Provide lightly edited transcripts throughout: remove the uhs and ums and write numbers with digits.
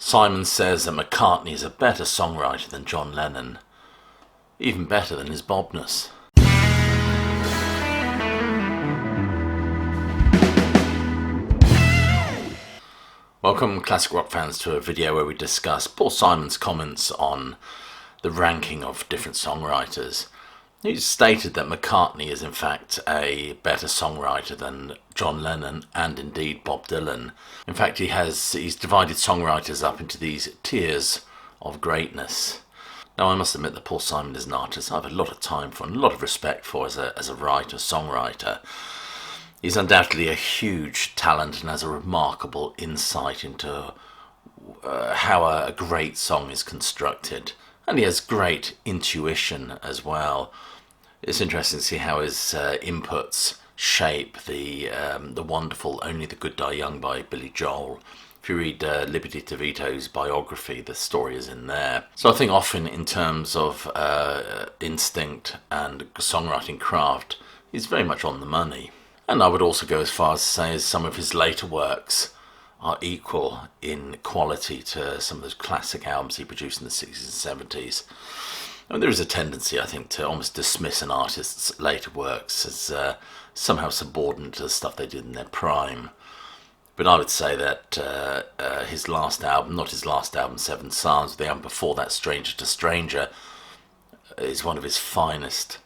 Simon says that McCartney is a better songwriter than John Lennon, even better than his Bobness. Welcome, classic rock fans, to a video where we discuss Paul Simon's comments on the ranking of different songwriters. He's stated that McCartney is in fact a better songwriter than John Lennon and indeed Bob Dylan. In fact, he's divided songwriters up into these tiers of greatness. Now, I must admit that Paul Simon is an artist I have a lot of time for and a lot of respect for as a writer, songwriter. He's undoubtedly a huge talent and has a remarkable insight into how a great song is constructed. And he has great intuition as well. It's interesting to see how his inputs shape the wonderful Only the Good Die Young by Billy Joel. If you read Liberty DeVito's biography, the story is in there. So I think often in terms of instinct and songwriting craft, he's very much on the money. And I would also go as far as to say some of his later works are equal in quality to some of those classic albums he produced in the 60s and 70s. And there is a tendency, I think, to almost dismiss an artist's later works as somehow subordinate to the stuff they did in their prime. But I would say that his last album, not his last album, Seven Psalms, the album before that, Stranger to Stranger, is one of his finest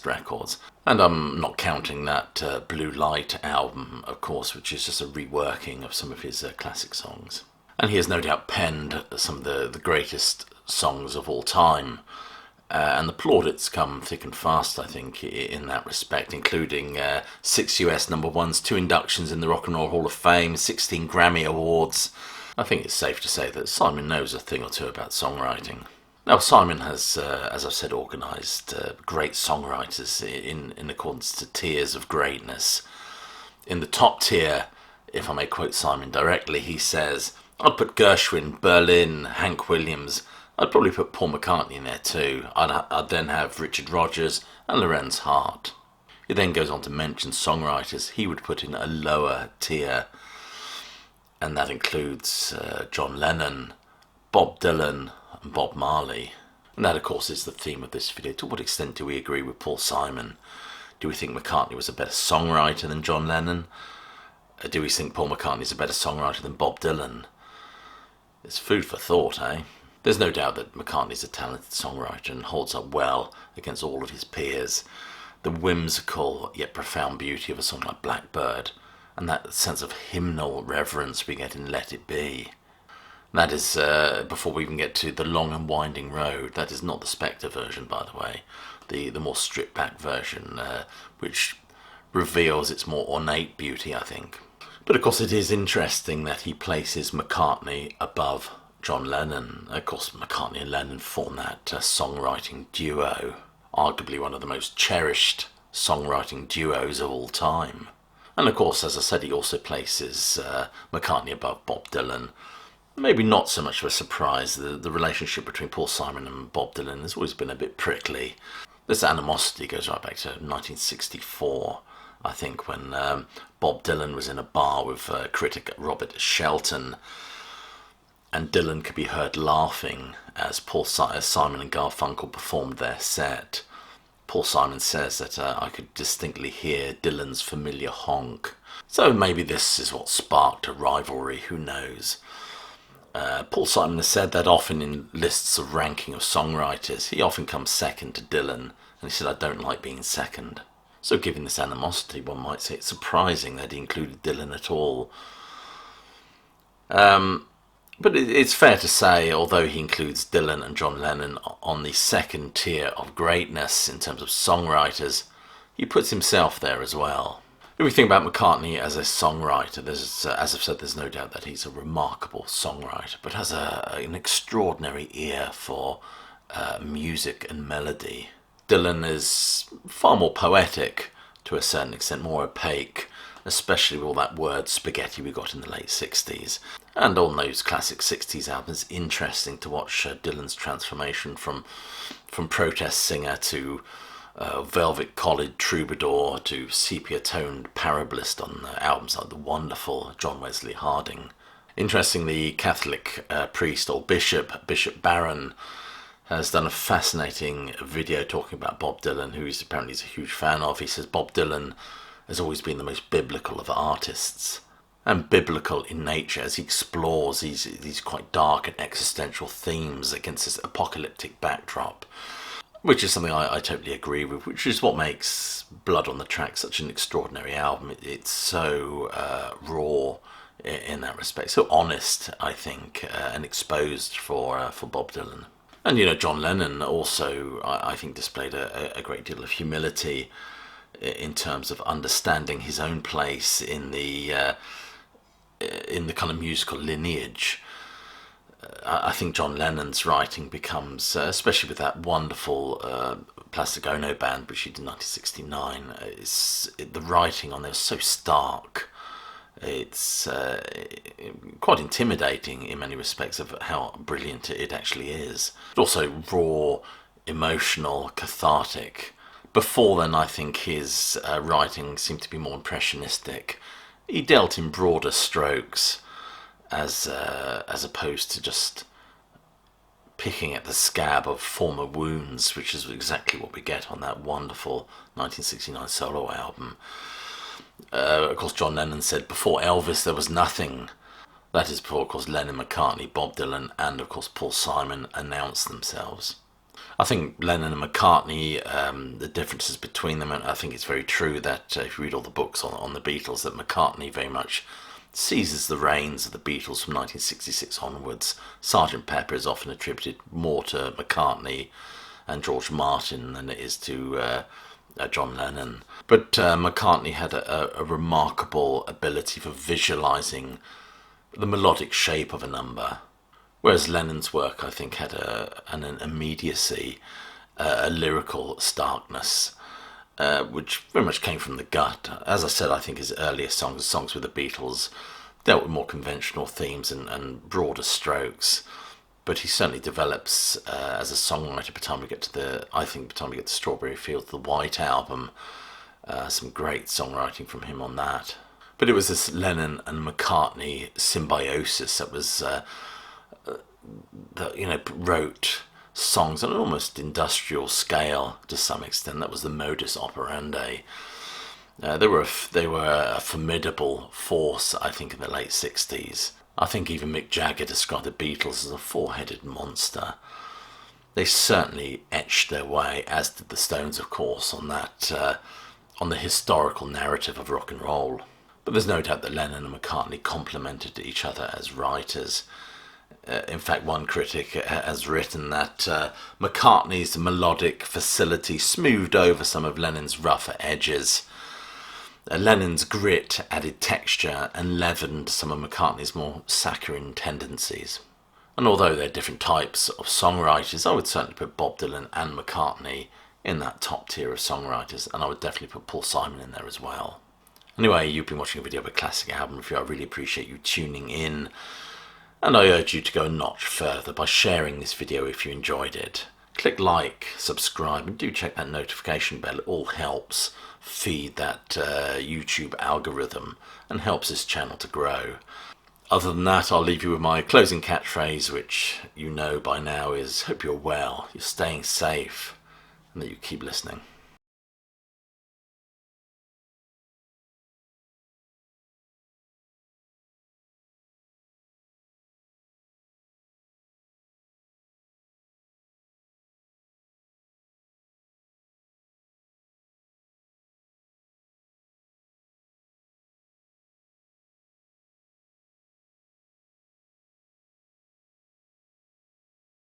records. And I'm not counting that Blue Light album, of course, which is just a reworking of some of his classic songs. And he has no doubt penned some of the greatest songs of all time. And the plaudits come thick and fast, I think, in that respect, including 6 US number ones, 2 inductions in the Rock and Roll Hall of Fame, 16 Grammy Awards. I think it's safe to say that Simon knows a thing or two about songwriting. Now, Simon has, as I've said, organised great songwriters in accordance to tiers of greatness. In the top tier, if I may quote Simon directly, he says, I'd put Gershwin, Berlin, Hank Williams. I'd probably put Paul McCartney in there too. I'd then have Richard Rodgers and Lorenz Hart. He then goes on to mention songwriters he would put in a lower tier. And that includes John Lennon, Bob Dylan, and Bob Marley. And that, of course, is the theme of this video. To what extent do we agree with Paul Simon? Do we think McCartney was a better songwriter than John Lennon? Do we think Paul McCartney is a better songwriter than Bob Dylan? It's food for thought, eh? There's no doubt that McCartney's a talented songwriter and holds up well against all of his peers. The whimsical yet profound beauty of a song like Blackbird, and that sense of hymnal reverence we get in Let It Be. That is, before we even get to The Long and Winding Road, that is not the Spectre version, by the way, the more stripped back version, which reveals its more ornate beauty, I think. But of course it is interesting that he places McCartney above John Lennon. Of course, McCartney and Lennon form that songwriting duo, arguably one of the most cherished songwriting duos of all time. And of course, as I said, he also places McCartney above Bob Dylan. Maybe not so much of a surprise. The relationship between Paul Simon and Bob Dylan has always been a bit prickly. This animosity goes right back to 1964, I think, when Bob Dylan was in a bar with critic Robert Shelton, and Dylan could be heard laughing as Simon and Garfunkel performed their set. Paul Simon says that I could distinctly hear Dylan's familiar honk. So maybe this is what sparked a rivalry, who knows. Paul Simon has said that often in lists of ranking of songwriters, he often comes second to Dylan, and he said, I don't like being second. So given this animosity, one might say it's surprising that he included Dylan at all. But it's fair to say, although he includes Dylan and John Lennon on the second tier of greatness in terms of songwriters, he puts himself there as well. If we think about McCartney as a songwriter, as I've said, there's no doubt that he's a remarkable songwriter, but has an extraordinary ear for music and melody. Dylan is far more poetic to a certain extent, more opaque, especially with all that word spaghetti we got in the late 60s. And on those classic 60s albums, interesting to watch Dylan's transformation from protest singer to velvet-collared troubadour to sepia-toned parabolist on albums like the wonderful John Wesley Harding. Interestingly, Catholic priest or Bishop Barron, has done a fascinating video talking about Bob Dylan, who he's apparently a huge fan of. He says Bob Dylan has always been the most biblical of artists, and biblical in nature, as he explores these quite dark and existential themes against this apocalyptic backdrop, which is something I totally agree with, which is what makes Blood on the Tracks such an extraordinary album. It's so raw in that respect, so honest, I think, and exposed for Bob Dylan. And John Lennon also, I think, displayed a great deal of humility in terms of understanding his own place in the kind of musical lineage. I think John Lennon's writing becomes, especially with that wonderful Plastic Ono Band, which he did in 1969, the writing on there is so stark. It's quite intimidating in many respects of how brilliant it actually is. But also raw, emotional, cathartic. Before then, I think his writing seemed to be more impressionistic. He dealt in broader strokes as opposed to just picking at the scab of former wounds, which is exactly what we get on that wonderful 1969 solo album. Of course, John Lennon said, before Elvis there was nothing. That is before, of course, Lennon, McCartney, Bob Dylan, and, of course, Paul Simon announced themselves. I think Lennon and McCartney, the differences between them, and I think it's very true that if you read all the books on the Beatles, that McCartney very much seizes the reins of the Beatles from 1966 onwards. Sgt. Pepper is often attributed more to McCartney and George Martin than it is to John Lennon. But McCartney had a remarkable ability for visualising the melodic shape of a number, whereas Lennon's work, I think, had an immediacy, a lyrical starkness, which very much came from the gut. As I said, I think his earlier songs with the Beatles, dealt with more conventional themes and broader strokes. But he certainly develops as a songwriter by the time we get to Strawberry Fields, the White Album. Some great songwriting from him on that. But it was this Lennon and McCartney symbiosis that was that wrote songs on an almost industrial scale to some extent. That was the modus operandi. They were a formidable force, I think, in the late 60s. I think even Mick Jagger described the Beatles as a four-headed monster. They certainly etched their way, as did the Stones, of course, on the historical narrative of rock and roll. But there's no doubt that Lennon and McCartney complemented each other as writers. In fact, one critic has written that McCartney's melodic facility smoothed over some of Lennon's rougher edges. Lennon's grit added texture and leavened some of McCartney's more saccharine tendencies. And although they're different types of songwriters, I would certainly put Bob Dylan and McCartney in that top tier of songwriters, and I would definitely put Paul Simon in there as well. Anyway, you've been watching a video of a classic album review. I really appreciate you tuning in, and I urge you to go a notch further by sharing this video if you enjoyed it. Click like, subscribe, and do check that notification bell. It all helps feed that YouTube algorithm and helps this channel to grow. Other than that, I'll leave you with my closing catchphrase, which you know by now is, hope you're well, you're staying safe, and that you keep listening.